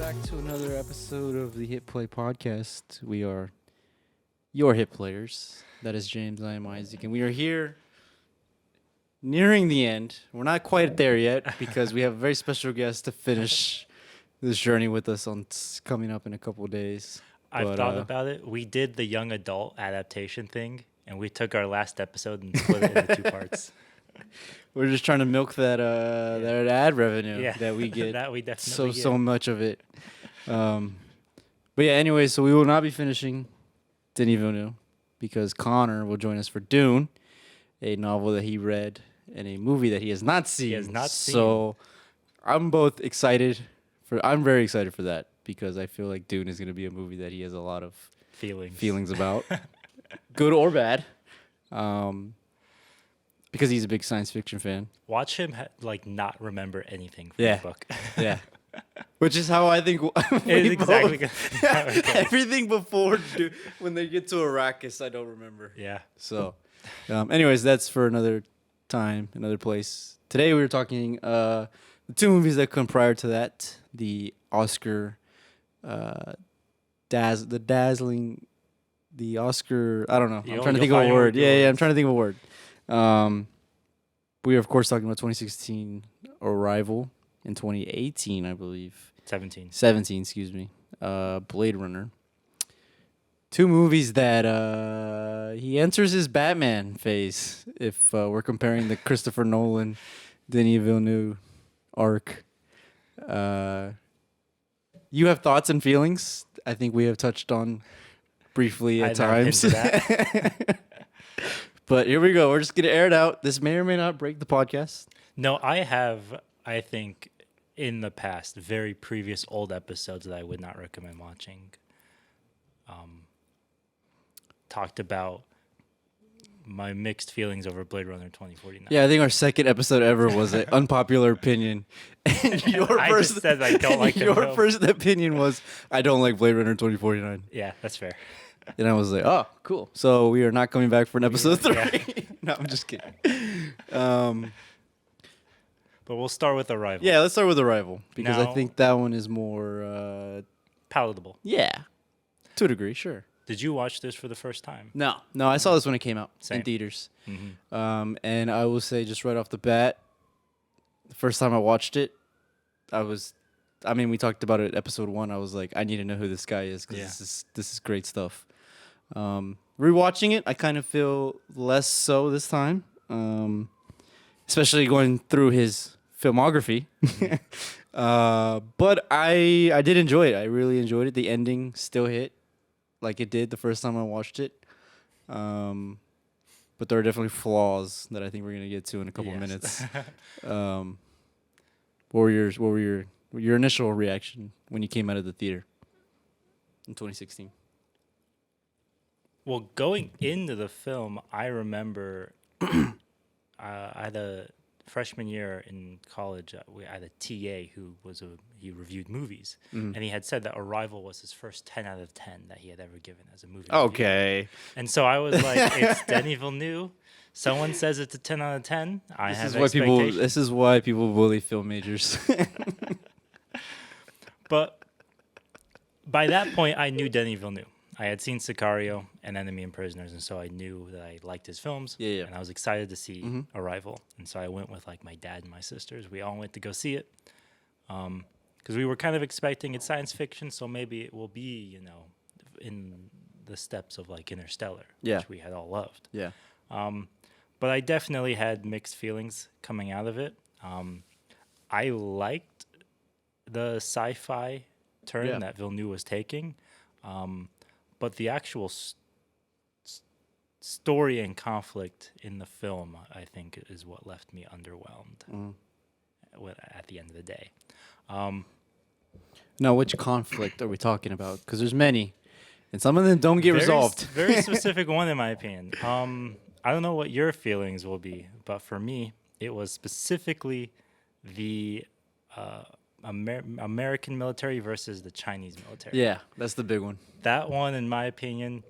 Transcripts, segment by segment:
back to another episode of the Hit Play Podcast. We are your hit players. That is James, I am Isaac, and we are here nearing the end. We're not quite there yet because we have a very special guest to finish this journey with us coming up in a couple of days. I've thought about it. We did the young adult adaptation thing, and we took our last episode and split it into two parts. We're just trying to milk that that ad revenue that we get. That we definitely get. So much of it. But yeah, anyway, so we will not be finishing Denis Villeneuve because Connor will join us for Dune, a novel that he read and a movie that he has not seen. He has not seen. So I'm very excited for that because I feel like Dune is going to be a movie that he has a lot of feelings about, good or bad. Because he's a big science fiction fan. Watch him not remember anything from the book. Yeah. Which is how I think it's exactly everything before when they get to Arrakis, I don't remember. Yeah. So, anyways, that's for another time, another place. Today we were talking the two movies that come prior to that, the Oscar, the Oscar. I don't know. I'm trying to think of a word. Yeah, I'm trying to think of a word. We are, of course, talking about 2016 Arrival and 2018, I believe. 17, excuse me. Blade Runner. Two movies that he enters his Batman phase if we're comparing the Christopher Nolan, Denis Villeneuve arc. You have thoughts and feelings. I think we have touched on briefly at times. But here we go. We're just going to air it out. This may or may not break the podcast. No, I have, I think, in the past, very previous old episodes that I would not recommend watching, talked about my mixed feelings over Blade Runner 2049. Yeah, I think our second episode ever was an unpopular opinion. And I just said I don't like your first opinion was, I don't like Blade Runner 2049. Yeah, that's fair. And I was like, oh, cool. So we are not coming back for an episode 3. Yeah. No, I'm just kidding. But we'll start with Arrival. Yeah, let's start with Arrival. Because I think that one is more... palatable. Yeah. To a degree, sure. Did you watch this for the first time? No, I saw this when it came out in theaters. Mm-hmm. And I will say just right off the bat, the first time I watched it, we talked about it episode 1. I was like, I need to know who this guy is because this is great stuff. Rewatching it, I kind of feel less so this time, especially going through his filmography. But I did enjoy it. I really enjoyed it. The ending still hit like it did the first time I watched it. But there are definitely flaws that I think we're going to get to in a couple of minutes. What were your initial reaction when you came out of the theater in 2016? Well, going into the film, I remember I had a freshman year in college. We had a TA who he reviewed movies, and he had said that Arrival was his first 10 out of 10 that he had ever given as a movie. Okay. Review. And so I was like, it's Denis Villeneuve. Someone says it's a 10 out of 10. This is why people bully film majors. But by that point, I knew Denis Villeneuve. I had seen Sicario and Enemy and Prisoners, and so I knew that I liked his films. Yeah. And I was excited to see Arrival. And so I went with my dad and my sisters. We all went to go see it because we were kind of expecting it's science fiction, so maybe it will be, in the steps of Interstellar, which we had all loved. Yeah. But I definitely had mixed feelings coming out of it. I liked the sci-fi turn that Villeneuve was taking. But the actual story and conflict in the film, I think, is what left me underwhelmed at the end of the day. Now, which conflict are we talking about? Because there's many, and some of them don't get resolved. Very specific one, in my opinion. I don't know what your feelings will be, but for me, it was specifically the American military versus the Chinese military. Yeah, that's the big one. That one, in my opinion,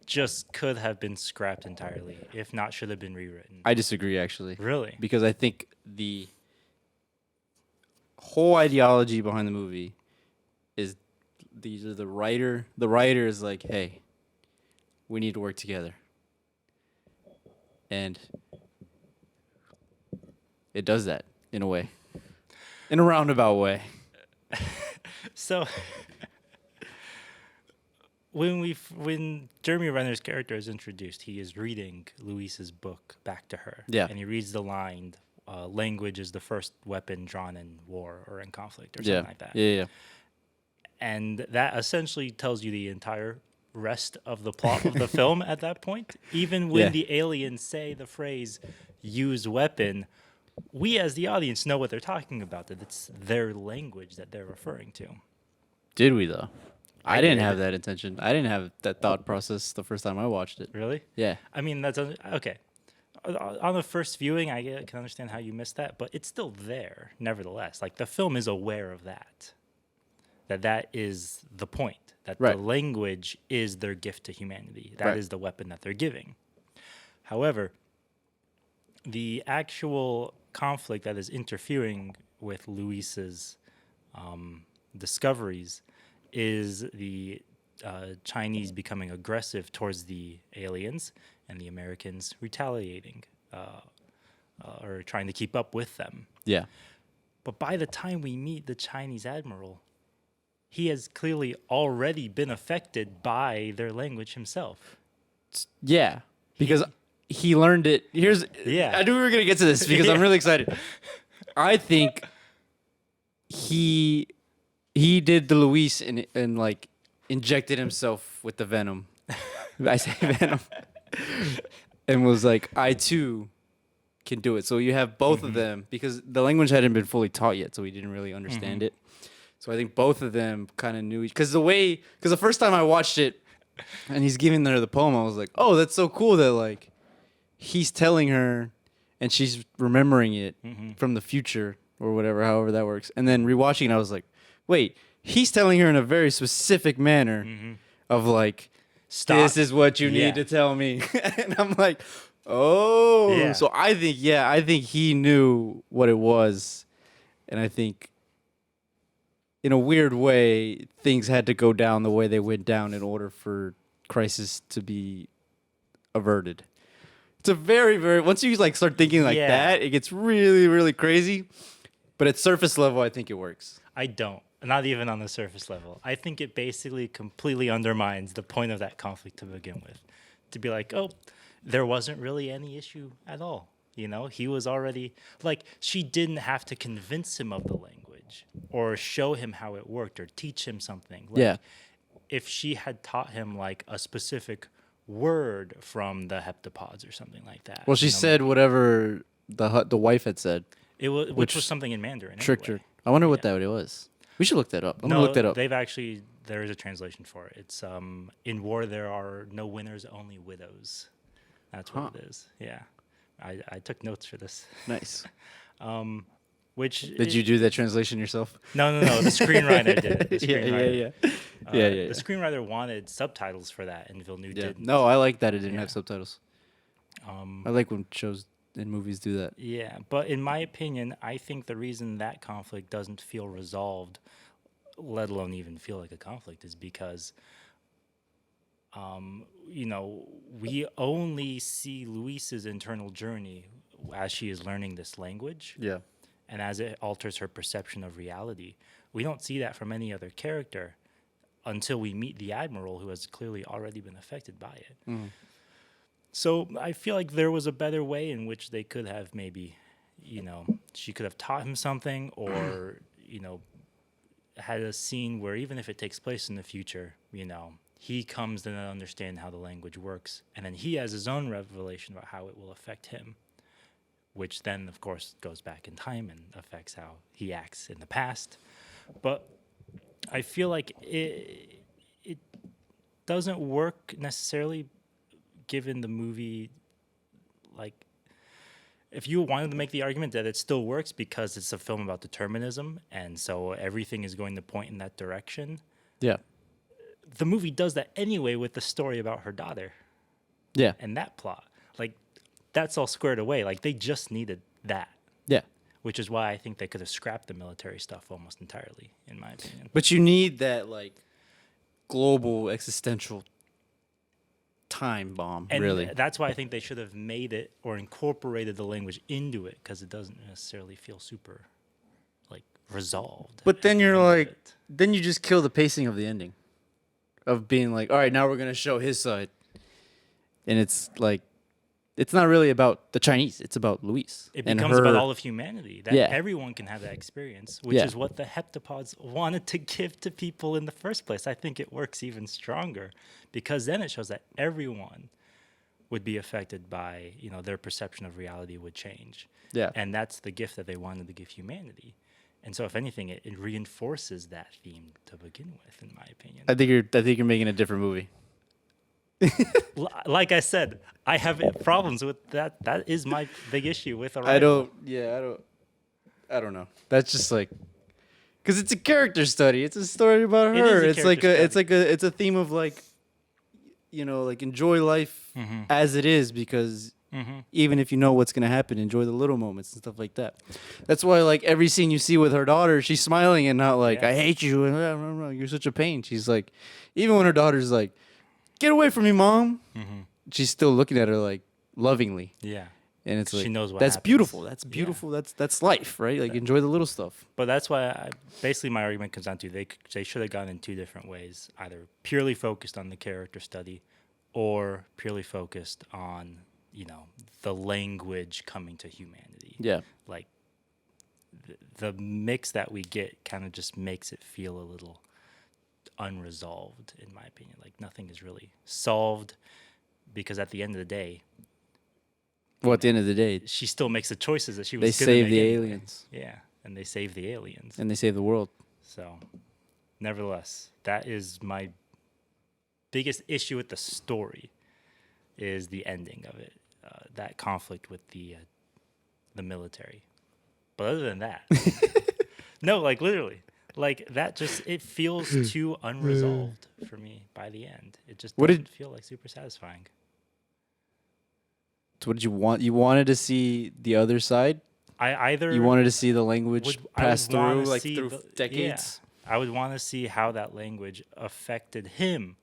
just could have been scrapped entirely, if not should have been rewritten. I disagree, actually. Really? Because I think the whole ideology behind the movie is these are the writer. The writer is like, hey, we need to work together, and it does that in a way, in a roundabout way. So when Jeremy Renner's character is introduced, he is reading Luis's book back to her. Yeah. And he reads the line, language is the first weapon drawn in war or in conflict or something like that. Yeah. And that essentially tells you the entire rest of the plot of the film at that point. Even when the aliens say the phrase use weapon, we as the audience know what they're talking about, that it's their language that they're referring to. Did we though? I didn't did. have that intention. I didn't have that thought process the first time I watched it. Really? Yeah. I mean, that's okay. On the first viewing, I can understand how you missed that, but it's still there, nevertheless. Like, the film is aware of that. That is the point. That Right. the language is their gift to humanity. That is the weapon that they're giving. However, the actual conflict that is interfering with Luis's discoveries is the Chinese becoming aggressive towards the aliens and the Americans retaliating or trying to keep up with them. Yeah. But by the time we meet the Chinese admiral, he has clearly already been affected by their language himself. Yeah. Because he learned it. I knew we were going to get to this because I'm really excited. I think he did the Luis and like injected himself with the venom. I say venom. And was like, I too can do it. So you have both of them because the language hadn't been fully taught yet, so we didn't really understand it. So I think both of them kind of knew because the first time I watched it and he's giving her the poem, I was like, oh, that's so cool that like he's telling her and she's remembering it from the future or whatever, however that works. And then rewatching it, I was like, wait, he's telling her in a very specific manner of like, Stop. this is what you need to tell me. And I'm like, oh. Yeah. So I think he knew what it was. And I think in a weird way, things had to go down the way they went down in order for crisis to be averted. It's a very, very, once you like start thinking like that, it gets really, really crazy. But at surface level, I think it works. I don't. Not even on the surface level. I think it basically completely undermines the point of that conflict to begin with. To be like, oh, there wasn't really any issue at all. You know, he was already, like, she didn't have to convince him of the language or show him how it worked or teach him something. Like, if she had taught him, like, a specific word from the heptapods or something like that. Well, she said whatever the wife had said. It was, which was something in Mandarin. Tricked anyway. her. I wonder what that was. We should look that up. I'm gonna look that up. They've actually, there is a translation for it. It's in war there are no winners, only widows. That's what it is. Yeah, I took notes for this. Nice. Which did you do that translation yourself? No. The screenwriter did it. The screenwriter. Yeah. The screenwriter wanted subtitles for that, and Villeneuve didn't. No, I like that it didn't have subtitles. I like when shows and movies do that. Yeah, but in my opinion, I think the reason that conflict doesn't feel resolved, let alone even feel like a conflict, is because, we only see Luis's internal journey as she is learning this language. Yeah. And as it alters her perception of reality. We don't see that from any other character until we meet the Admiral, who has clearly already been affected by it. So I feel like there was a better way in which they could have maybe, she could have taught him something or, had a scene where even if it takes place in the future, he comes to understand how the language works. And then he has his own revelation about how it will affect him, which then, of course, goes back in time and affects how he acts in the past. But I feel like it doesn't work necessarily given the movie, like, if you wanted to make the argument that it still works because it's a film about determinism and so everything is going to point in that direction. Yeah. The movie does that anyway with the story about her daughter. Yeah. And that plot. Like, that's all squared away. Like, they just needed that. Yeah. which is why I think they could have scrapped the military stuff almost entirely, in my opinion. But you need that like global existential time bomb, And really. that's why I think they should have made it or incorporated the language into it, because it doesn't necessarily feel super like resolved. But then at the you're end of like, it. then you just kill the pacing of the ending, of being like, all right, now we're gonna show his side, and it's like, it's not really about the Chinese. It's about Luis. It and becomes her. about all of humanity, that Yeah. everyone can have that experience, which Yeah. is what the heptapods wanted to give to people in the first place. I think it works even stronger, because then it shows that everyone would be affected by, their perception of reality would change. Yeah. And that's the gift that they wanted to give humanity. And so if anything, it reinforces that theme to begin with, in my opinion. I think you're making a different movie. Like I said, I have problems with that. That is my big issue with Arrival. I don't know. That's just like, because it's a character study. It's a story about It is her. a It's like character it's a theme of like, like enjoy life Mm-hmm. as it is, because even if you know what's gonna happen, enjoy the little moments and stuff like that. That's why like every scene you see with her daughter, she's smiling and not like, Yeah. I hate you and you're such a pain. She's like, even when her daughter's like, get away from me, mom. She's still looking at her like lovingly. Yeah. And it's She like, knows what that's happens. beautiful. That's Yeah. beautiful. That's life, right? Like enjoy the little stuff. But that's why basically my argument comes down to they should have gone in two different ways, either purely focused on the character study or purely focused on, the language coming to humanity. Yeah. Like the mix that we get kind of just makes it feel a little unresolved, in my opinion. Like nothing is really solved, because at the end of the day, Well, at the end of the day, she still makes the choices that she was they gonna save make the anyway. aliens Yeah, and they save the aliens. and they save the world. So, nevertheless, that is my biggest issue with the story, is the ending of it, that conflict with the military. But other than that, no, like literally, like that just, it feels too unresolved for me by the end. It just What doesn't did- feel like super satisfying. So what did you want? You wanted to see the other side? I either You wanted to see the language I would pass wanna through, like see through the- decades? I would want to see how that language affected him,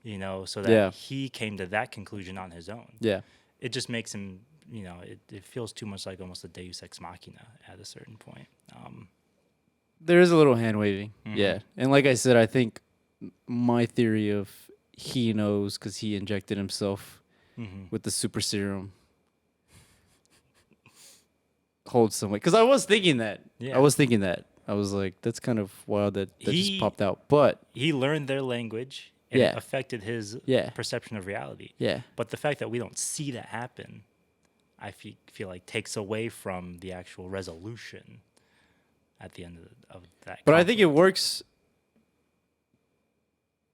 so that Yeah. he came to that conclusion on his own. Yeah. It just makes him, it feels too much like almost a Deus Ex Machina at a certain point. There is a little hand waving. Mhm. Yeah. And like I said, I think my theory of he knows because he injected himself with the super serum holds some weight. Because I was thinking that. Yeah. I was thinking that. I was like, that's kind of wild that just He- popped out. But He learned their language, and Yeah. it affected his Yeah. perception of reality. yeah. But the fact that we don't see that happen, I feel like takes away from the actual resolution at the end of that. But I think it conflict. works.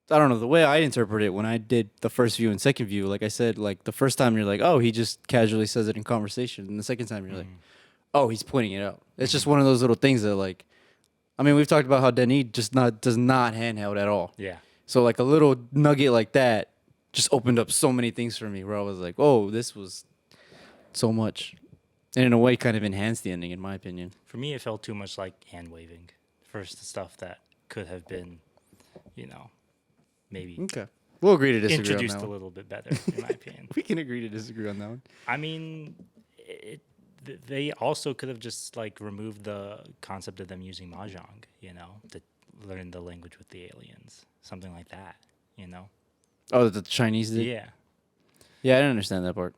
I don't know, the way I interpret it when I did the first view and second view, like I said, like the first time you're like, oh, he just casually says it in conversation. And the second time you're like, oh, he's pointing it out. It's just one of those little things that like, I mean, we've talked about how Denis does not handheld at all. Yeah. So like a little nugget like that just opened up so many things for me where I was like, oh, this was so much. And in a way kind of enhanced the ending, in my opinion. For me, it felt too much like hand waving for stuff that could have been, maybe Okay. We'll agree to disagree introduced on that a one. little bit better, in my opinion. We can agree to disagree on that one. I mean, they also could have just like removed the concept of them using mahjong, to learn the language with the aliens, something like that, Oh, the Chinese did? Yeah, Yeah, I didn't understand that part.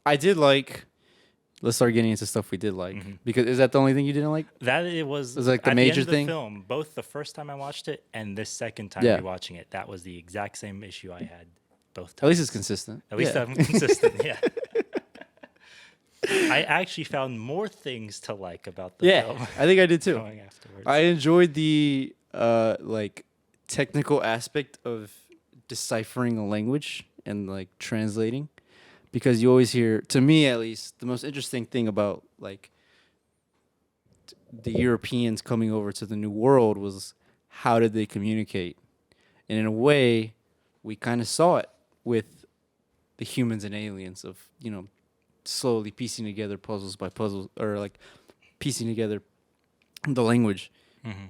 I did like. Let's start getting into stuff we did like. Because is that the only thing you didn't like? that it was like the at major end of thing? The film, both the first time I watched it and this second time Yeah. rewatching it, that was the exact same issue I had both times. At least it's consistent. At least Yeah. I'm consistent. Yeah. I actually found more things to like about the Yeah, film I think I did too. going afterwards. I enjoyed the like technical aspect of deciphering a language and like translating, because you always hear, to me at least, the most interesting thing about like the Europeans coming over to the New World was how did they communicate, and in a way, we kind of saw it with the humans and aliens of slowly piecing together puzzles by puzzles, or like piecing together the language. Mm-hmm.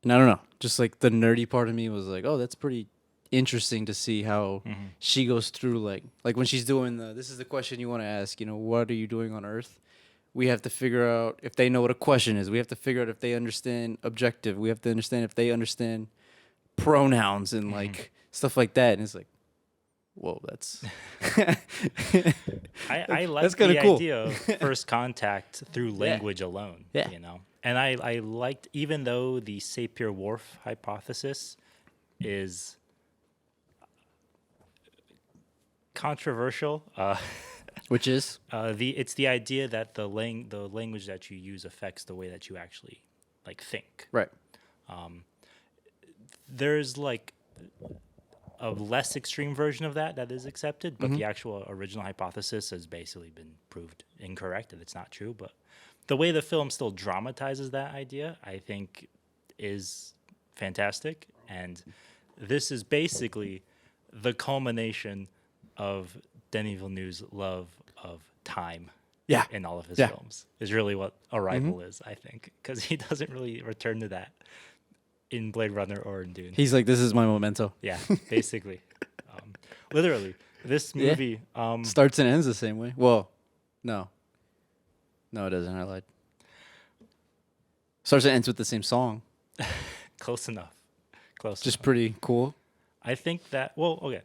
And I don't know, just like the nerdy part of me was like, oh, that's pretty interesting to see how Mm-hmm. she goes through like when she's doing this is the question you want to ask, what are you doing on Earth? We have to figure out if they know what a question is. We have to figure out if they understand objective. We have to understand if they understand pronouns and like stuff like that. And it's like, whoa, that's I like that's the kinda cool. idea of first contact through language alone. Yeah. And I liked, even though the Sapir-Whorf hypothesis is controversial, which is it's the idea that the language that you use affects the way that you actually like think. right. There's like a less extreme version of that is accepted, but the actual original hypothesis has basically been proved incorrect and it's not true. But the way the film still dramatizes that idea, I think, is fantastic. And this is basically the culmination of Denis Villeneuve's love of time. Yeah. In all of his Yeah. films is really what Arrival is, I think, because he doesn't really return to that in Blade Runner or in Dune. He's like, this is my memento. Yeah, basically. Literally, this movie. Starts and ends the same way. Well, no, it doesn't. I lied. Starts and ends with the same song. Close enough. Close Just enough. pretty cool. I think that. Well, okay.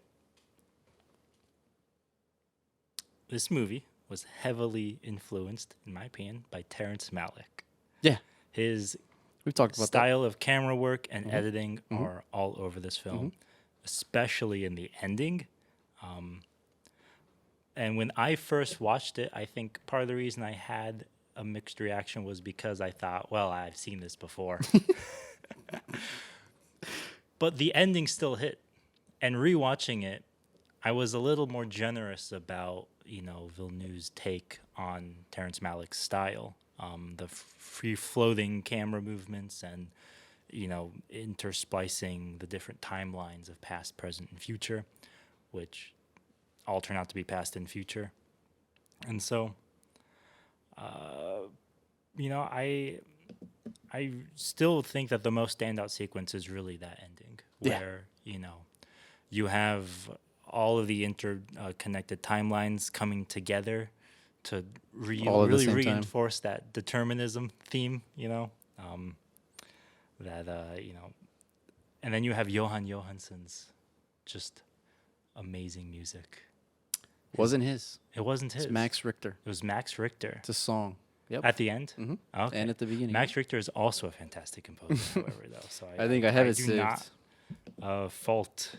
This movie was heavily influenced, in my opinion, by Terrence Malick. Yeah, His we've talked about style of camera work and editing are all over this film, especially in the ending. And when I first watched it, I think part of the reason I had a mixed reaction was because I thought, well, I've seen this before. But the ending still hit. And rewatching it, I was a little more generous about, Villeneuve's take on Terrence Malick's style. The free-floating camera movements and, intersplicing the different timelines of past, present, and future, which all turn out to be past and future. And so, I still think that the most standout sequence is really that ending, where, you have all of the interconnected timelines coming together to really reinforce that determinism theme, and then you have Johan Johansson's just amazing music. Wasn't his. It wasn't his. It's Max Richter. It was Max Richter. It's a song. Yep. At the end? Mm-hmm. Okay. And at the beginning. Max Richter is also a fantastic composer, however, though. So I think I have it do saved. not fault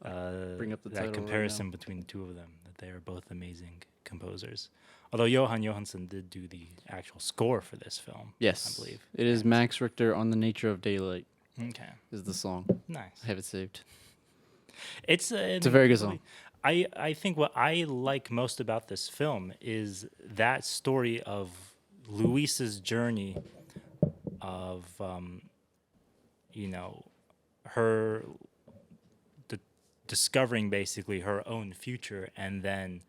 Bring up the title that right comparison between the two of them, that they are both amazing composers. Although Johan Johansson did do the actual score for this film. Yes. I believe. It is Max Richter on the Nature of Daylight Okay. is the song. Nice. I have it saved. It's a very good song. I think what I like most about this film is that story of Luisa's journey of, her discovering basically her own future and then,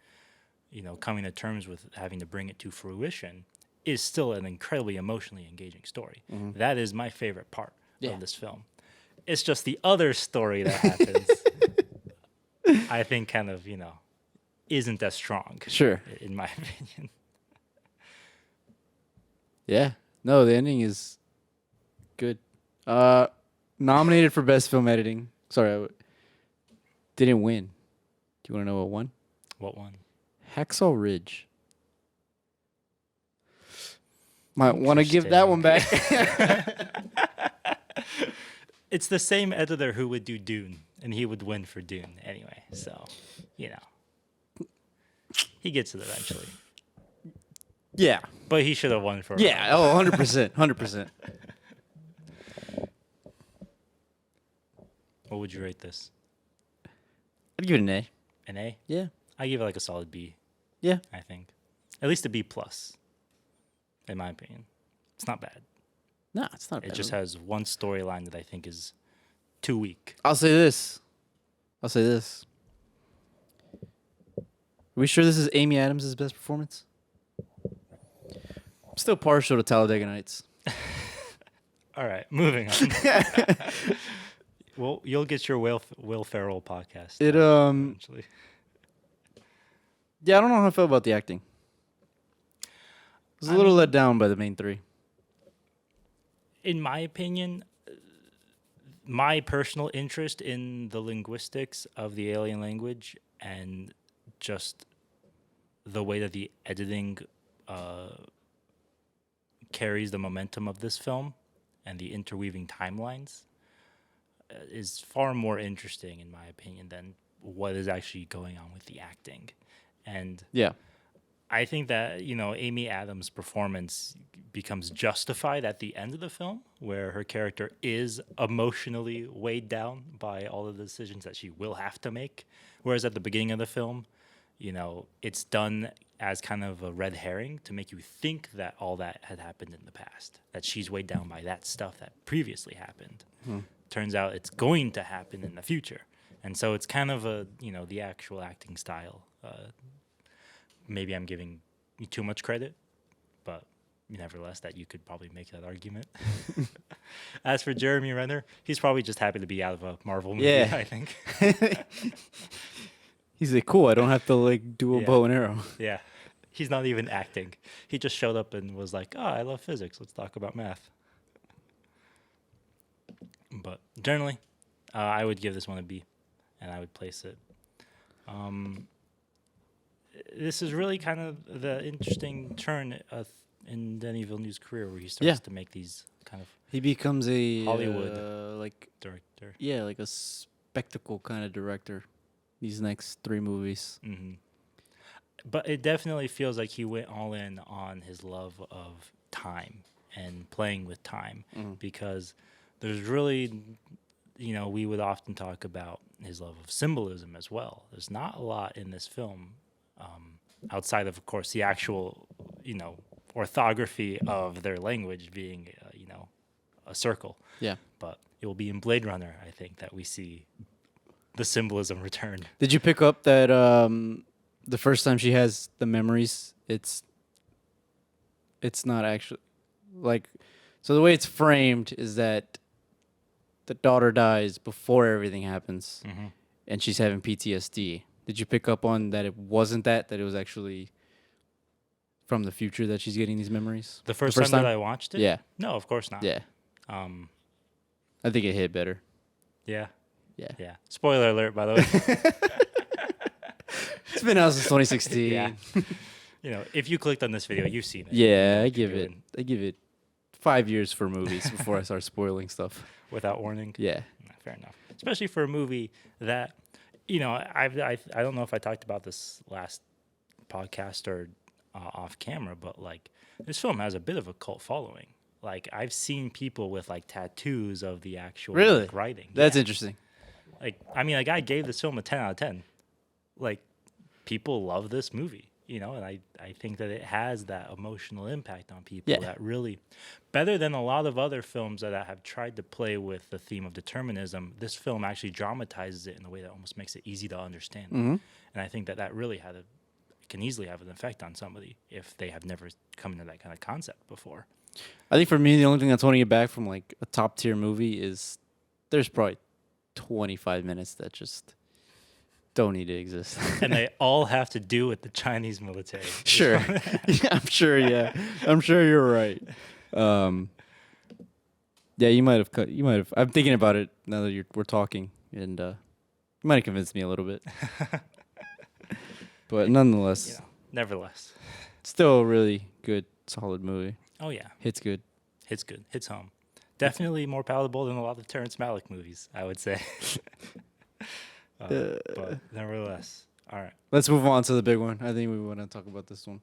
coming to terms with having to bring it to fruition is still an incredibly emotionally engaging story. Mm-hmm. That is my favorite part of this film. It's just the other story that happens, I think kind of, isn't as strong. Sure. In my opinion. Yeah. No, the ending is good. Nominated for Best Film Editing. Sorry, didn't win. Do you want to know what won? What one? Hacksaw Ridge. Might want to give that one back. It's the same editor who would do Dune, and he would win for Dune anyway. So, he gets it eventually. Yeah. But he should have won for Yeah. Oh, 100%. 100%. What would you rate this? I'd give it an A. An A? Yeah. I give it like a solid B. Yeah. I think. At least a B plus, in my opinion. It's not bad. No, it's not It bad. just has one storyline that I think is too weak. I'll say this. we sure this is Amy Adams' best performance? I'm still partial to Talladega Nights. All right, moving on. Well, you'll get your Will Ferrell podcast. Eventually. Yeah, I don't know how I felt about the acting. I was a little let down by the main three. In my opinion, my personal interest in the linguistics of the alien language and just the way that the editing carries the momentum of this film and the interweaving timelines is far more interesting, in my opinion, than what is actually going on with the acting. And Yeah. I think that, Amy Adams' performance becomes justified at the end of the film, where her character is emotionally weighed down by all of the decisions that she will have to make. Whereas at the beginning of the film, it's done as kind of a red herring to make you think that all that had happened in the past, that she's weighed down by that stuff that previously happened. Turns out it's going to happen in the future. And so it's kind of the actual acting style. Maybe I'm giving you too much credit, but nevertheless, that you could probably make that argument. As for Jeremy Renner, he's probably just happy to be out of a Marvel movie, I think. He's like, cool, I don't have to do a bow and arrow. Yeah. He's not even acting. He just showed up and was like, I love physics. Let's talk about math. But generally, I would give this one a B, and I would place it. This is really kind of the interesting turn in Denis Villeneuve's career, where he starts to make these kind of He becomes a Hollywood director. Yeah, like a spectacle kind of director. These next 3 movies. Mm-hmm. But it definitely feels like he went all in on his love of time and playing with time, because there's really, we would often talk about his love of symbolism as well. There's not a lot in this film outside of course, the actual, orthography of their language being, a circle. Yeah. But it will be in Blade Runner, I think, that we see the symbolism return. Did you pick up that the first time she has the memories, it's not actually so the way it's framed is that the daughter dies before everything happens, and she's having PTSD. Did you pick up on that it wasn't that it was actually from the future that she's getting these memories? The first time that I watched it? Yeah. No, of course not. Yeah. I think it hit better. Yeah. Yeah. Yeah. Spoiler alert, by the way. It's been out since 2016. Yeah. If you clicked on this video, you've seen it. Yeah, I give it 5 years for movies before I start spoiling stuff. Without warning? Yeah. Fair enough. Especially for a movie that, I don't know if I talked about this last podcast or off camera, but this film has a bit of a cult following. I've seen people with tattoos of the actual writing. That's interesting. I gave this film a 10 out of 10. People love this movie, and I think that it has that emotional impact on people that really, better than a lot of other films that have tried to play with the theme of determinism, this film actually dramatizes it in a way that almost makes it easy to understand. And I think that really can easily have an effect on somebody if they have never come into that kind of concept before. I think for me, the only thing that's holding it back from a top tier movie is there's probably 25 minutes that just don't need to exist. And they all have to do with the Chinese military. Sure. Yeah, I'm sure. Yeah, I'm sure you're right. Yeah, you might have. I'm thinking about it now that we're talking, and you might have convinced me a little bit. But nonetheless, nevertheless, still a really good, solid movie. Oh yeah, hits good. Hits good. Hits home. Definitely more palatable than a lot of Terrence Malick movies, I would say. But nevertheless, all right. Let's move on to the big one. I think we want to talk about this one.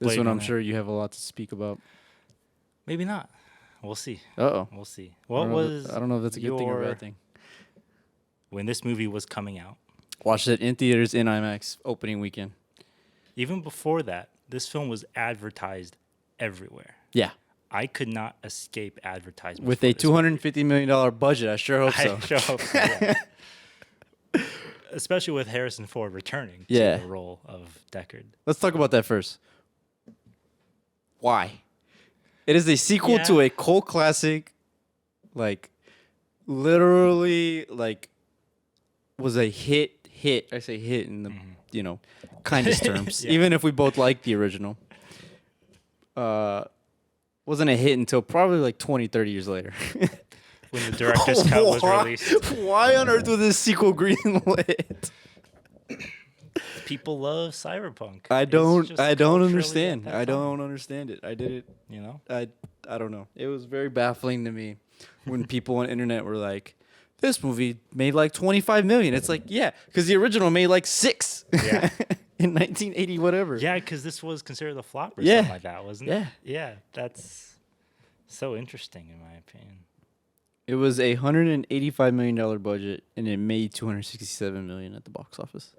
This one, I'm sure you have a lot to speak about. Maybe not. We'll see. Uh-oh. We'll see. I don't know if that's a good thing or a bad thing. When this movie was coming out. Watched it in theaters in IMAX opening weekend. Even before that, this film was advertised everywhere. Yeah. I could not escape advertisement. With a $250 million budget, I sure hope so. I sure hope so, yeah. especially with Harrison Ford returning Yeah. to the role of Deckard. Let's talk about that first. Why? It is a sequel to Yeah. a cult classic, like literally, like was a hit. I say hit in the kindest terms. Yeah. Even if we both like the original, wasn't a hit until probably like 20, 30 years later. When the director's cut was Why- released. Why on earth was this sequel greenlit? People love cyberpunk. I It's don't. just I don't culturally understand. at that I time, don't understand it. I did it. You know? I don't know. It was very baffling to me when people on the internet were like, "This movie made like 25 million." It's like, yeah, because the original made like 6 Yeah. in 1980, whatever. Yeah, because this was considered a flop or Yeah. something like that, wasn't Yeah. it? Yeah. That's so interesting, in my opinion. It was a $185 million budget, and it made 267 million at the box office,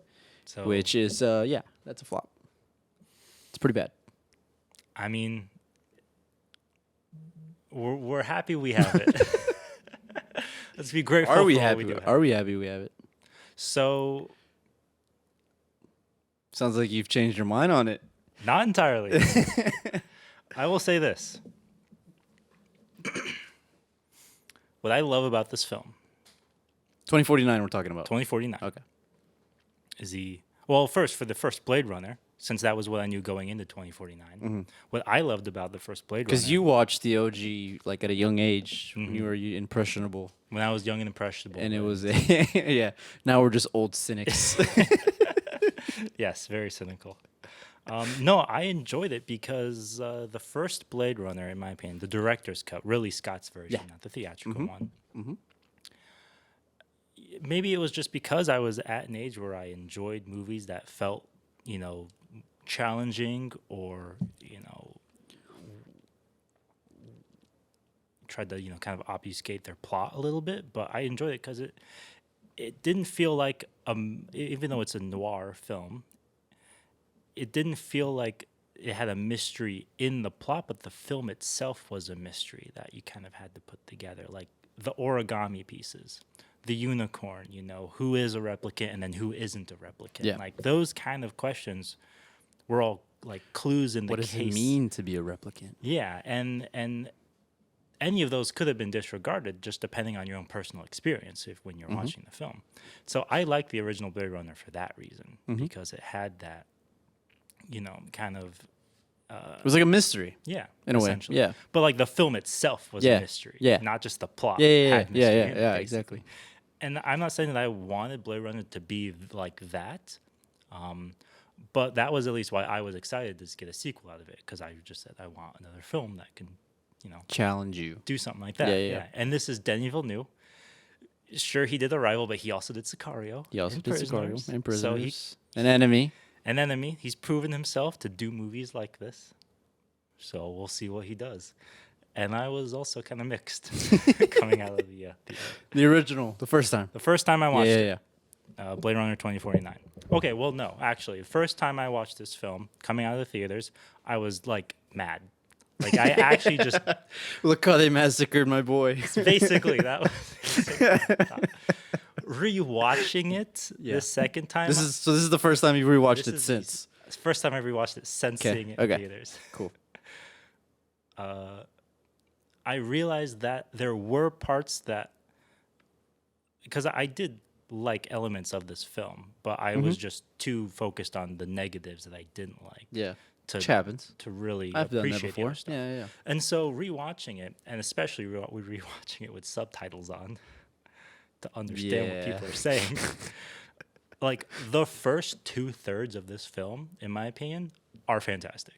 So, which is that's a flop. It's pretty bad. I mean, we're happy we have it. Let's be grateful. Are we for what happy? do have. Are we happy we have it? So, Sounds like you've changed your mind on it. not entirely. I will say this. What I love about this film, 2049, we're talking about. 2049, Okay. is well, first, for the first Blade Runner, since that was what I knew going into 2049, what I loved about the first Blade Runner. Because you watched the OG like at a young age when you were impressionable, when I was young and impressionable. and it but- was yeah. Now we're just old cynics. Yes, very cynical. No, I enjoyed it because the first Blade Runner, in my opinion, the director's cut, really Scott's version, Yeah. not the theatrical one. Maybe it was just because I was at an age where I enjoyed movies that felt, challenging or, tried to, kind of obfuscate their plot a little bit. But I enjoyed it because it didn't feel like, even though it's a noir film, it didn't feel like it had a mystery in the plot, but the film itself was a mystery that you kind of had to put together, like the origami pieces, the unicorn, who is a replicant and then who isn't a replicant. Yeah. Like those kind of questions were all like clues in the What does case. it mean to be a replicant? Yeah, and any of those could have been disregarded just depending on your own personal experience when you're watching the film. So I like the original Blade Runner for that reason, because it had that, kind of It was like a mystery. yeah, In a way, essentially. yeah. But like the film itself was Yeah, a mystery, yeah. not just the plot. Yeah, had mystery in it, basically. exactly. And I'm not saying that I wanted Blade Runner to be like that, but that was at least why I was excited to get a sequel out of it, because I just said I want another film that can, Challenge you. do something like that. Yeah. And this is Denis Villeneuve. Sure, he did Arrival, but he also did Sicario. He also and did Sicario Prisoners. and So Prisoners. An Enemy. An Enemy. He's proven himself to do movies like this. So we'll see what he does. And I was also kind of mixed coming out of The original. The first time. the first time I watched Yeah. it. Blade Runner 2049. Okay, well, no, actually, the first time I watched this film coming out of the theaters, I was like mad. Like I actually just Look how they massacred my boy. basically that was rewatching it the second time. This is the first time you rewatched This it is since. the first time I rewatched it since seeing it in okay. theaters. Cool. I realized that there were parts that, because I did like elements of this film, but I was just too focused on the negatives that I didn't like Yeah. to Which happens. to really I've done that appreciate the before. other stuff. Yeah. And so rewatching it, and especially rewatching it with subtitles on to understand what Yeah. people are saying. Like the first 2/3 of this film, in my opinion, are fantastic.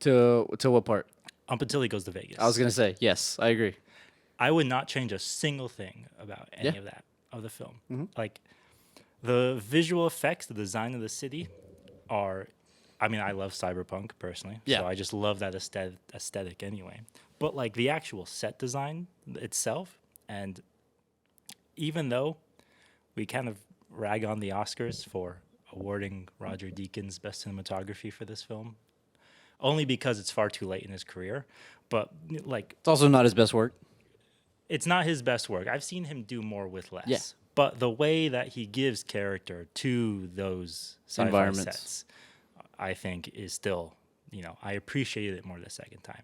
To what part? Up until he goes to Vegas. I was gonna say yes. I agree. I would not change a single thing about any Yeah. of that of the film. Like the visual effects, the design of the city are. I mean, I love cyberpunk personally, Yeah. so I just love that aesthetic anyway. But like the actual set design itself, and even though we kind of rag on the Oscars for awarding Roger Deakins best cinematography for this film, only because it's far too late in his career, but like It's also not his best work. it's not his best work. I've seen him do more with less. But the way that he gives character to those sci-fi Environments. sets, I think, is still, I appreciated it more the second time.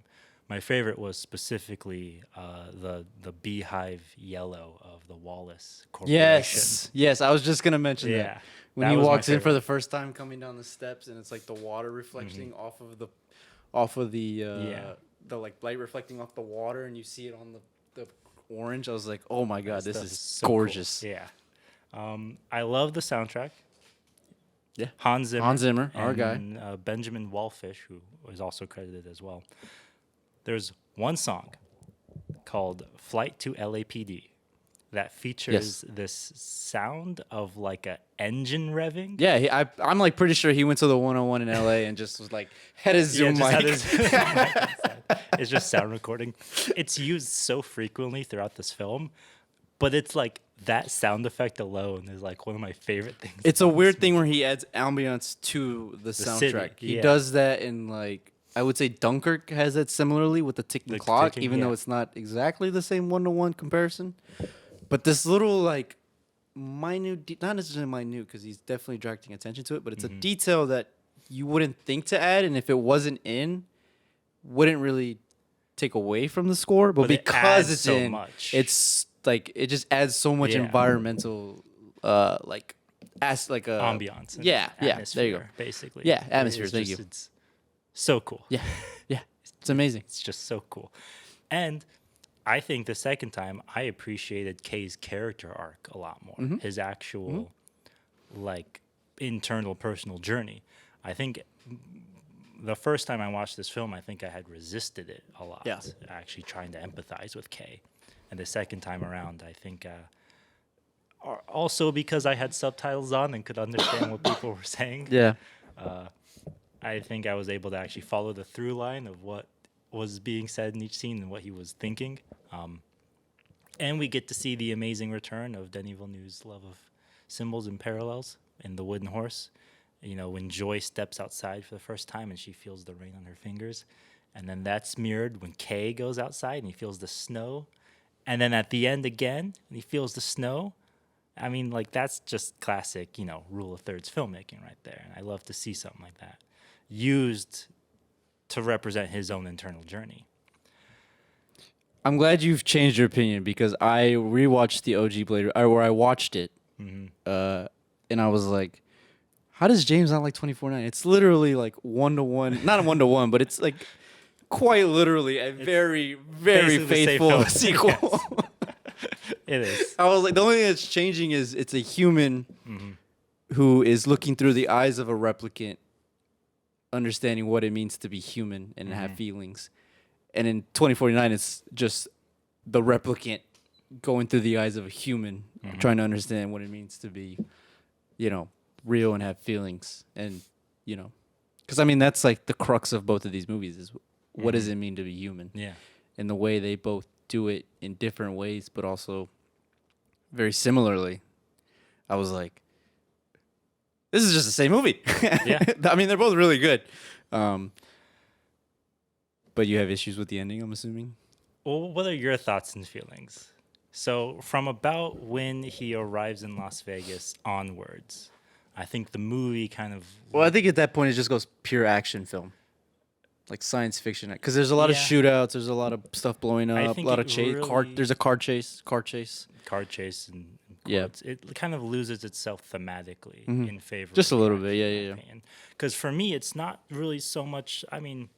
My favorite was specifically the beehive yellow of the Wallace Corporation. Yes. I was just gonna mention Yeah, that when that he was my walks in for favorite. the first time, coming down the steps, and it's like the water reflecting off of the like light reflecting off the water, and you see it on the orange. I was like, oh my god, That this stuff is so cool. gorgeous. Yeah. I love the soundtrack. Yeah. Hans Zimmer. Hans Zimmer, our guy. And Benjamin Wallfish, who was also credited as well. There's one song called Flight to LAPD that features this sound of like a engine revving. Yeah, I'm like pretty sure he went to the 101 in LA and just was like had his Zoom just had mic. his- it's just sound recording. It's used so frequently throughout this film, but it's like that sound effect alone is like one of my favorite things. It's a about weird this thing where he adds ambiance to the city, soundtrack. He yeah. does that in like I would say Dunkirk has that similarly with the ticking The clock, ticking, even yeah. though it's not exactly the same 1-to-1 comparison. But this little like minute, not necessarily minute because he's definitely directing attention to it, but it's a detail that you wouldn't think to add, and if it wasn't in, wouldn't really take away from the score. But it because adds it's so in, much. it's like it just adds so much Yeah. environmental, like like a ambiance. And Yeah, there you go. atmosphere, basically. Yeah, atmosphere, It's thank just- you. It's so cool. Yeah, it's amazing. It's just so cool. And I think the second time I appreciated Kay's character arc a lot more. His actual like internal personal journey. I think the first time I watched this film, I think I had resisted it a lot. Yeah. Actually trying to empathize with Kay. And the second time around, I think also because I had subtitles on and could understand what people were saying. Yeah, I think I was able to actually follow the through line of what was being said in each scene and what he was thinking. And we get to see the amazing return of Denis Villeneuve's love of symbols and parallels in The Wooden Horse. When Joy steps outside for the first time and she feels the rain on her fingers. And then that's mirrored when Kay goes outside and he feels the snow. And then at the end again, and he feels the snow. I mean, like, that's just classic, rule of thirds filmmaking right there. And I love to see something like that used to represent his own internal journey. I'm glad you've changed your opinion because I rewatched the OG Blade, or I watched it, and I was like, how does James not like 24/9? It's literally like 1-to-1, not a 1-to-1, but it's like quite literally a very, very basically the same faithful film. sequel. It is. I was like, the only thing that's changing is it's a human who is looking through the eyes of a replicant, understanding what it means to be human and have feelings. And in 2049, it's just the replicant going through the eyes of a human, trying to understand what it means to be, real and have feelings. And, because I mean, that's like the crux of both of these movies is what does it mean to be human? Yeah. And the way they both do it in different ways, but also very similarly. I was like, this is just the same movie. Yeah. I mean, they're both really good. But you have issues with the ending, I'm assuming? Well, what are your thoughts and feelings? So, from about when he arrives in Las Vegas onwards, I think the movie kind of. Well, I think at that point it just goes pure action film. Like science fiction. Because there's a lot of Yeah. shootouts, there's a lot of stuff blowing I up, a think lot it of chase. really- There's a car chase. car chase and Yeah. quotes, it kind of loses itself thematically in favor Just of a the little bit, action, yeah. in my opinion. Because for me, it's not really so much. I mean,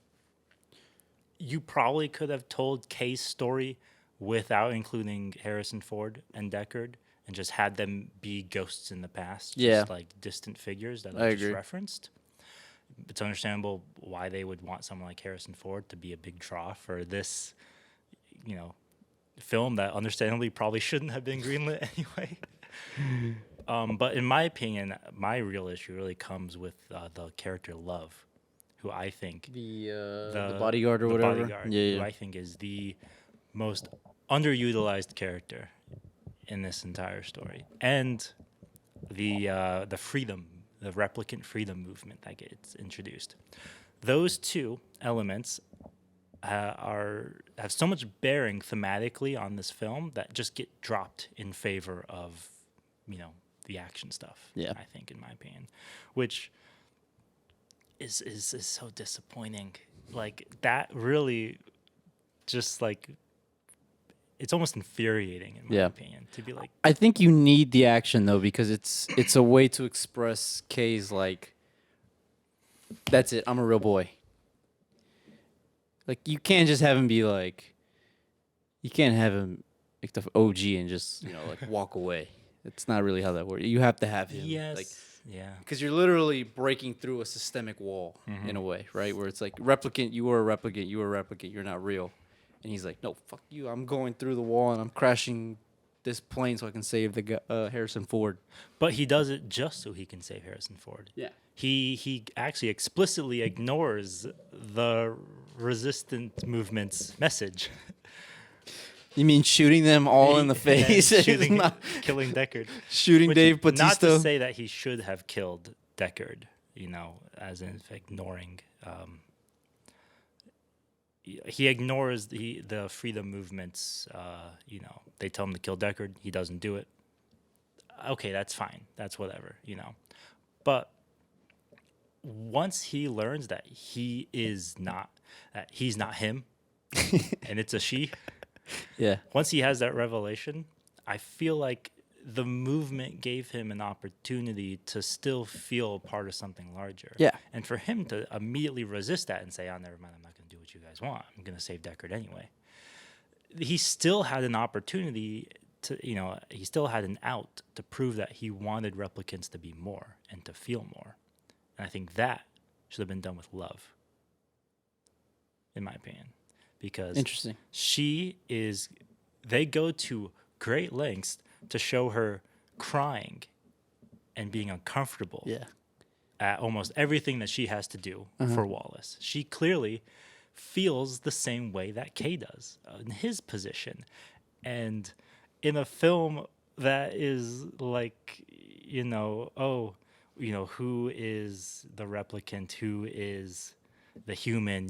you probably could have told Kay's story without including Harrison Ford and Deckard and just had them be ghosts in the past, Yeah. just like distant figures that I I just agree. referenced. It's understandable why they would want someone like Harrison Ford to be a big draw for this, film that understandably probably shouldn't have been greenlit anyway. But in my opinion, my real issue really comes with the character Love, who I think The bodyguard or the whatever. bodyguard, Yeah, who yeah. I think is the most underutilized character in this entire story, and the freedom, the replicant freedom movement that gets introduced. Those two elements have so much bearing thematically on this film that just get dropped in favor of the action stuff. Yeah. I think, in my opinion, which is so disappointing. Like, that really just, like, it's almost infuriating, in my opinion, to be like. I think you need the action though, because it's a way to express Kay's like, that's it, I'm a real boy. Like, you can't just have him be like, you can't have him like the OG and just like walk away. It's not really how that works. You have to have him. Yes. Like, yeah. because you're literally breaking through a systemic wall in a way, right? Where it's like, replicant, you are a replicant, you are a replicant, you're not real. And he's like, no, fuck you. I'm going through the wall and I'm crashing this plane so I can save the guy, Harrison Ford. But he does it just so he can save Harrison Ford. Yeah. He actually explicitly ignores the resistant movement's message. You mean shooting them all in the face? Killing Deckard. Shooting Dave Bautista. Not to say that he should have killed Deckard, as in ignoring. He ignores the freedom movements. They tell him to kill Deckard. He doesn't do it. Okay, that's fine. That's whatever, But once he learns that he's not him, and it's a she. Yeah. Once he has that revelation, I feel like the movement gave him an opportunity to still feel a part of something larger. Yeah. And for him to immediately resist that and say, "Oh, never mind, I'm not going to do what you guys want. I'm going to save Deckard anyway." He still had an opportunity to, he still had an out to prove that he wanted replicants to be more and to feel more. And I think that should have been done with love, in my opinion. Because interesting. They go to great lengths to show her crying and being uncomfortable at almost everything that she has to do for Wallace. She clearly feels the same way that Kay does in his position. And in a film that is like, who is the replicant, who is the human,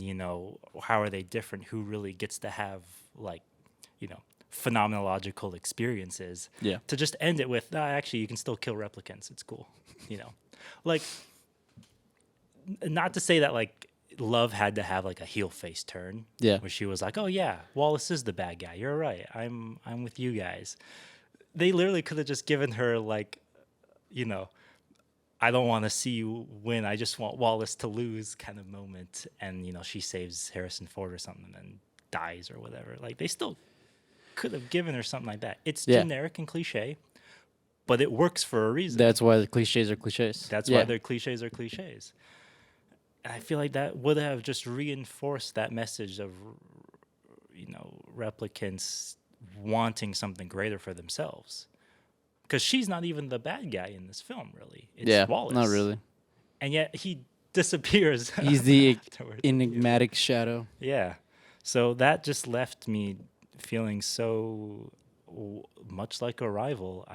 how are they different, who really gets to have, like, phenomenological experiences. Yeah. To just end it with, actually, you can still kill replicants. It's cool. Like, not to say that, like, Love had to have, like, a heel face turn. Yeah. Where she was like, oh, yeah, Wallace is the bad guy. You're right. I'm with you guys. They literally could have just given her, like, I don't want to see you win. I just want Wallace to lose kind of moment. And, she saves Harrison Ford or something and dies or whatever. Like, they still could have given her something like that. It's generic and cliche, but it works for a reason. That's why the cliches are cliches. That's why their cliches are cliches. And I feel like that would have just reinforced that message of, replicants wanting something greater for themselves. Because she's not even the bad guy in this film, really. It's Wallace. Not really. And yet he disappears. He's the enigmatic shadow. Yeah. So that just left me feeling so much like Arrival.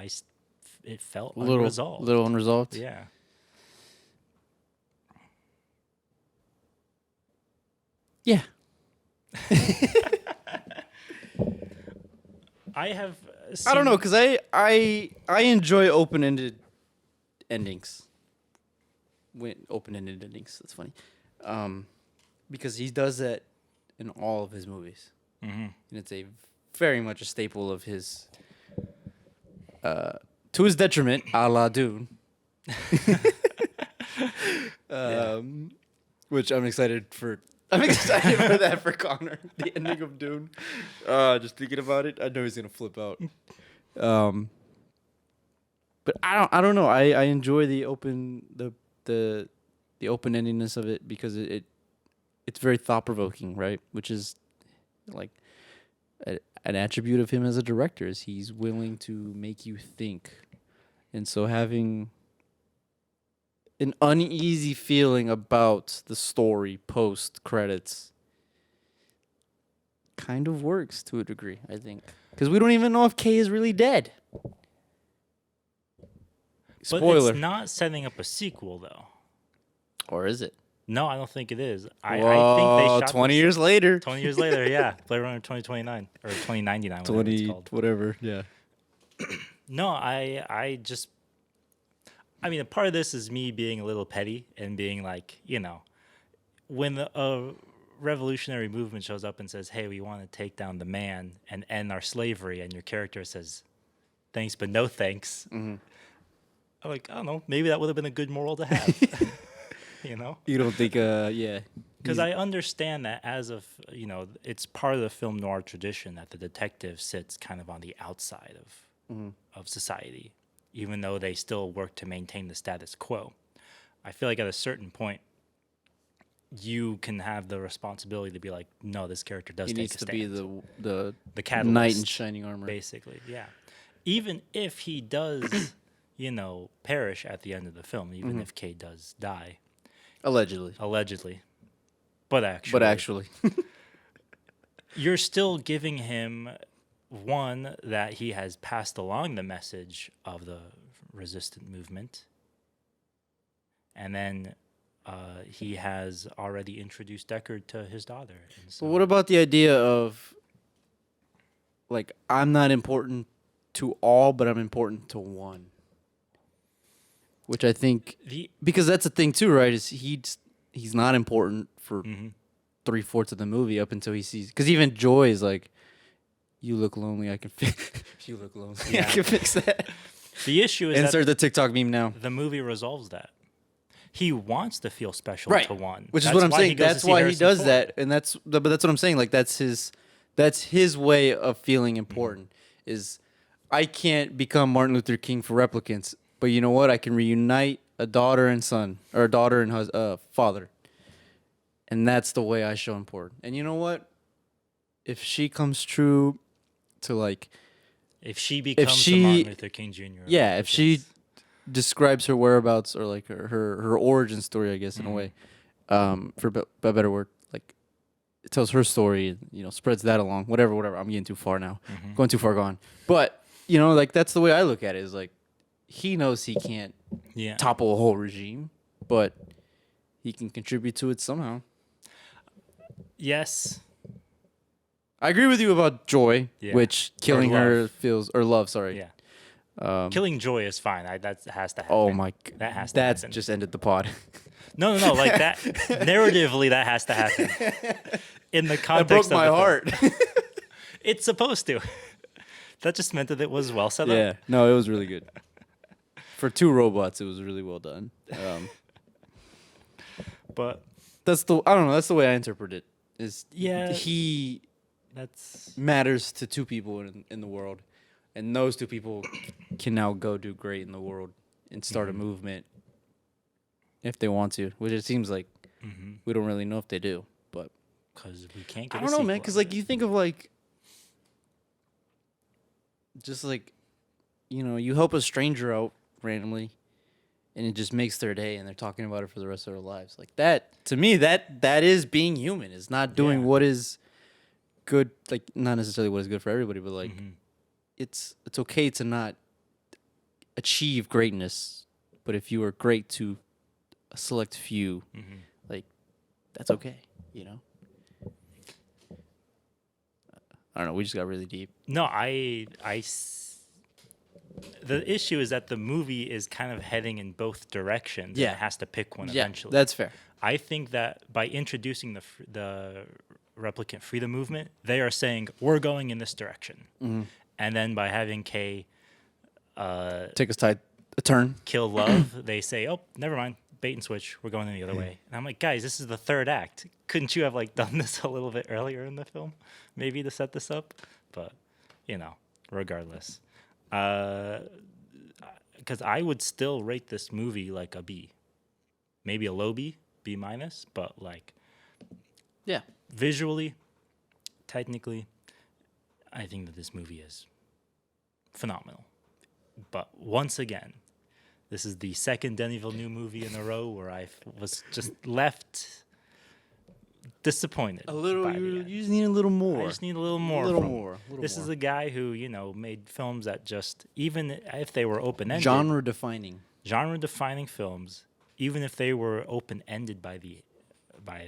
It felt unresolved. Little unresolved. Yeah. Yeah. I have. I don't know, because I enjoy open-ended endings. Open-ended endings. That's funny, because he does that in all of his movies, and it's very much a staple of his. To his detriment, a la Dune. Which I'm excited for. I'm excited for that for Connor. The ending of Dune. Just thinking about it, I know he's gonna flip out. But I don't know. I enjoy the open open-endedness of it, because it's very thought-provoking, right? Which is like an attribute of him as a director, is he's willing to make you think. And so having an uneasy feeling about the story post credits kind of works to a degree, I think, because we don't even know if Kay is really dead. Spoiler. But it's not setting up a sequel, though. Or is it? No, I don't think it is. I think they shot 20 years later. 20 years later, yeah. Blade Runner 2029 or 2099, whatever it's called. Whatever, yeah. No, I mean, a part of this is me being a little petty and being like, when a revolutionary movement shows up and says, "Hey, we want to take down the man and end our slavery," and your character says, "Thanks, but no thanks." I'm like, I don't know, maybe that would have been a good moral to have, you know? You don't think, yeah. Because I understand that it's part of the film noir tradition that the detective sits kind of on the outside of society, even though they still work to maintain the status quo. I feel like at a certain point, you can have the responsibility to be like, no, this character does He take needs a to stand. be the The catalyst, knight in shining armor. basically, yeah. Even if he does, perish at the end of the film, even if Kay does die, allegedly, but actually, you're still giving him one that he has passed along the message of the resistant movement, and then he has already introduced Deckard to his daughter. And so, But what about the idea of, like, I'm not important to all, but I'm important to one? Which I think, because that's the thing too, right? Is he's not important for 3/4 of the movie up until he sees, because even Joy is like, "You look lonely. I can fix. You look lonely. I can fix that." the issue is Insert that the TikTok meme now. the movie resolves that. He wants to feel special to one, Which is That's what I'm why he saying. goes to That's see why he Harrison does Ford. that, and but that's what I'm saying. Like that's his way of feeling important. Is I can't become Martin Luther King for replicants, but you know what? I can reunite a daughter and son, or a daughter and father, and that's the way I show important. And you know what? If she comes true to like, If she becomes the she- Martin Luther King Jr. of yeah, if she replicants. describes her whereabouts or like her origin story, I guess in a way, for a better word, like it tells her story, spreads that along, whatever. I'm getting too far now, going too far gone. But like that's the way I look at it. Is like he knows he can't topple a whole regime, but he can contribute to it somehow. Yes. I agree with you about Joy, which killing her feels, or love. Sorry. Yeah. Killing Joy is fine. That has to happen. Oh my! That has to That's happen. just ended the pod. No. Like that. Narratively, that has to happen. In the That context broke my of the heart. film. It's supposed to. That just meant that it was well set up. Yeah, no, it was really good. For two robots, it was really well done. But I don't know. That's the way I interpret it. Is he that's matters to two people in the world, and those two people can now go do great in the world and start a movement if they want to. Which it seems like we don't really know if they do, but because we can't get I don't know, man. Because like you think of like just like you help a stranger out randomly, and it just makes their day, and they're talking about it for the rest of their lives. Like that, to me, that is being human. It's not doing what is good, like not necessarily what is good for everybody, but like it's okay to not achieve greatness, but if you are great to a select few, like that's okay. I don't know. We just got really deep. No, the issue is that the movie is kind of heading in both directions. Yeah. And it has to pick one eventually. That's fair. I think that by introducing the replicant freedom movement, they are saying we're going in this direction, and then by having Kay take a turn, kill Love, they say, "Oh, never mind, bait and switch. We're going in the other way." And I'm like, guys, this is the third act. Couldn't you have like done this a little bit earlier in the film, maybe to set this up? But regardless, because I would still rate this movie like a B, maybe a low B, B minus, but like, yeah, visually, technically, I think that this movie is phenomenal. But once again, this is the second Denis Villeneuve movie in a row where I was just left disappointed. a little. by the You end. just need a little more. I just need a little more. A little from him. more. This is a guy who made films that just, even if they were open ended, genre defining films, even if they were open ended by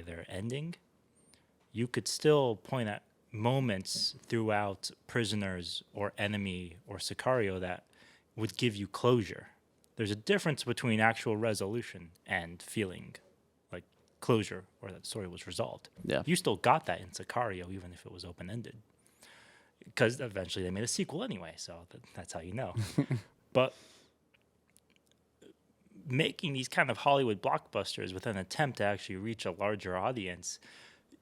their ending, you could still point at moments throughout Prisoners or Enemy or Sicario that would give you closure. There's a difference between actual resolution and feeling like closure or that the story was resolved. Yeah. You still got that in Sicario, even if it was open-ended. Because eventually they made a sequel anyway, so that's how you know. But making these kind of Hollywood blockbusters with an attempt to actually reach a larger audience,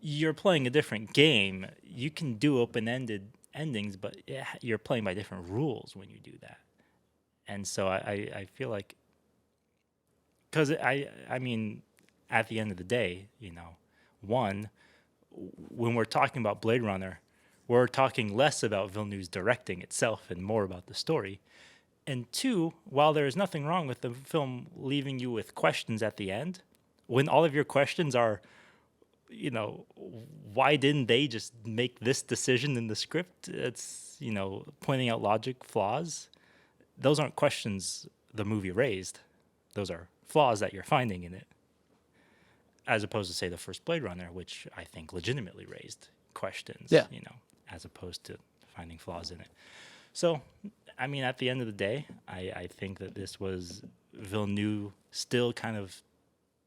you're playing a different game. You can do open-ended endings, but you're playing by different rules when you do that. And so I feel like, because I mean, at the end of the day, when we're talking about Blade Runner, we're talking less about Villeneuve's directing itself and more about the story. And two, while there is nothing wrong with the film leaving you with questions at the end, when all of your questions are, why didn't they just make this decision in the script? It's, pointing out logic flaws. Those aren't questions the movie raised. Those are flaws that you're finding in it. As opposed to, say, the first Blade Runner, which I think legitimately raised questions, as opposed to finding flaws in it. So, I mean, at the end of the day, I think that this was Villeneuve still kind of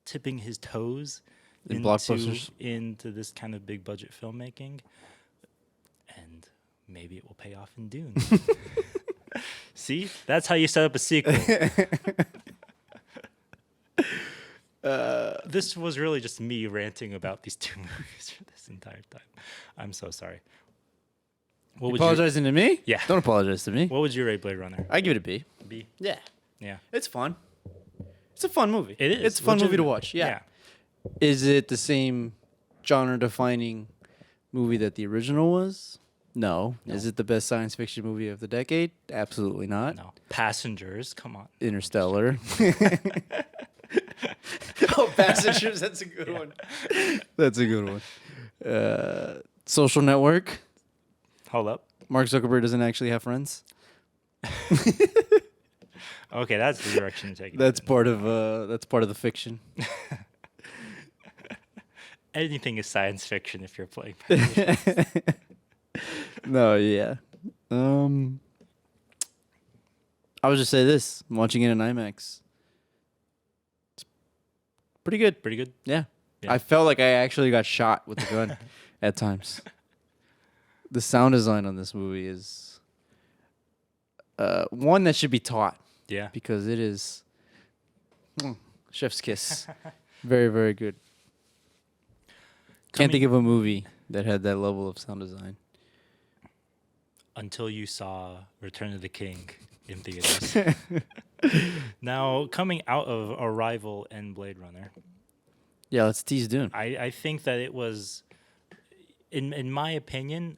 tipping his toes into this kind of big budget filmmaking. And maybe it will pay off in Dune. See? That's how you set up a sequel. This was really just me ranting about these two movies for this entire time. I'm so sorry. Apologizing to me? Yeah. Don't apologize to me. What would you rate Blade Runner? I give it a B. B? Yeah. Yeah. It's fun. It's a fun movie. It is. It's a fun movie to watch. Yeah. Is it the same genre-defining movie that the original was? No. Is it the best science fiction movie of the decade? Absolutely not. No. Passengers, come on. Interstellar. Oh, Passengers, that's a good one. That's a good one. Social Network. Hold up. Mark Zuckerberg doesn't actually have friends. Okay, that's the direction you're taking. That's part of the fiction. Anything is science fiction if you're playing. No, yeah. I would just say this: I'm watching it in IMAX. It's pretty good. Pretty good. Yeah. Yeah. I felt like I actually got shot with the gun at times. The sound design on this movie is one that should be taught. Yeah. Because it is chef's kiss. Very, very good. Can't think of a movie that had that level of sound design. Until you saw Return of the King in theaters. Now, coming out of Arrival and Blade Runner. Yeah, let's tease Dune. I think that it was, in my opinion,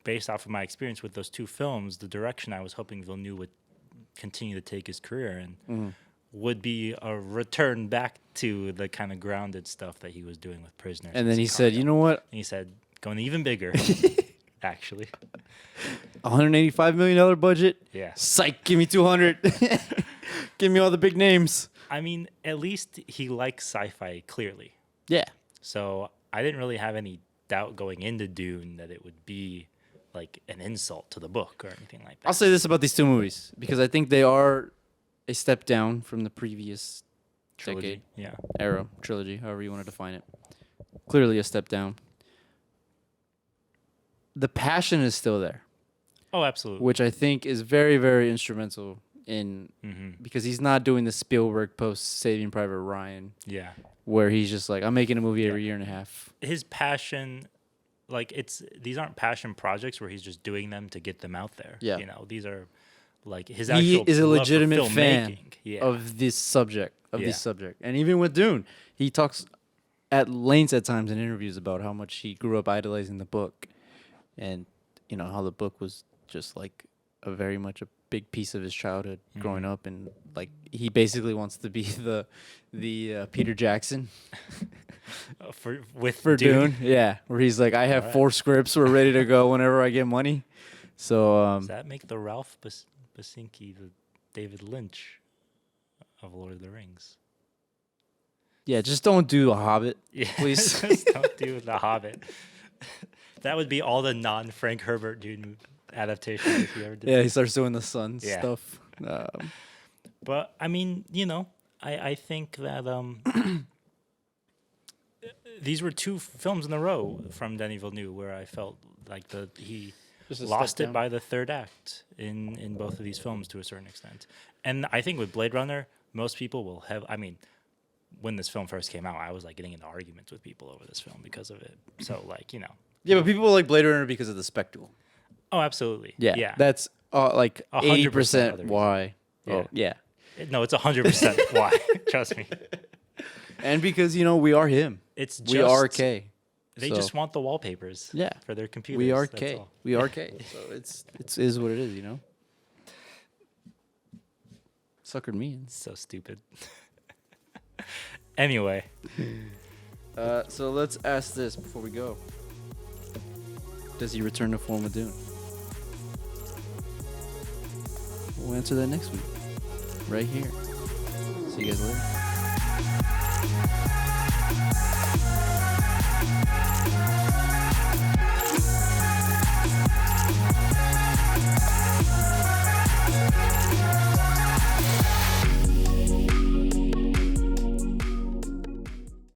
based off of my experience with those two films, the direction I was hoping Villeneuve would continue to take his career in would be a return back to the kind of grounded stuff that he was doing with Prisoners. And then he said, you know what? And he said, going even bigger, actually. $185 million budget? Yeah. Psych, give me 200. Give me all the big names. I mean, at least he likes sci-fi clearly. Yeah. So I didn't really have any doubt going into Dune that it would be like an insult to the book or anything like that. I'll say this about these two movies, because I think they are a step down from the previous Trilogy. decade, era, trilogy, however you want to define it. Clearly a step down. The passion is still there. Oh, absolutely. Which I think is very, very instrumental in, because he's not doing the Spielberg post Saving Private Ryan. Yeah. Where he's just like, I'm making a movie every year and a half. His passion, like these aren't passion projects where he's just doing them to get them out there. Yeah. These are like his actual He is a love for legitimate fan filmmaking. of this subject, And even with Dune, he talks at length at times in interviews about how much he grew up idolizing the book, and how the book was just like a very much a big piece of his childhood growing up, and like he basically wants to be the Peter Jackson for Dune. Yeah, where he's like, I have 4 scripts, we're ready to go whenever I get money. So does that make the Ralph Basinski the David Lynch of Lord of the Rings? Yeah, just don't do The Hobbit, please. Just don't do The Hobbit. That would be all the non-Frank Herbert Dune adaptation if he ever did. Yeah, he starts doing the sun Yeah. stuff. But I mean, I think that these were two films in a row from Denis Villeneuve where I felt like he Just a lost step it down. by the third act in both of these films to a certain extent. And I think with Blade Runner, most people will have. I mean, when this film first came out, I was like getting into arguments with people over this film because of it. So like Yeah, but people like Blade Runner because of the spectacle. Oh, absolutely. Yeah, Yeah. that's like 100% 80% other reason. why. Yeah. Oh, yeah. No, it's 100% why. Trust me. And because we are him. It's just We are K. They So, just want the wallpapers. Yeah. For their computers. we are that's K. all. We are K. So it is what it is. Suckered me in. So stupid. Anyway, So let's ask this before we go. Does he return to form with Dune? We'll answer that next week. Right here. See you guys later.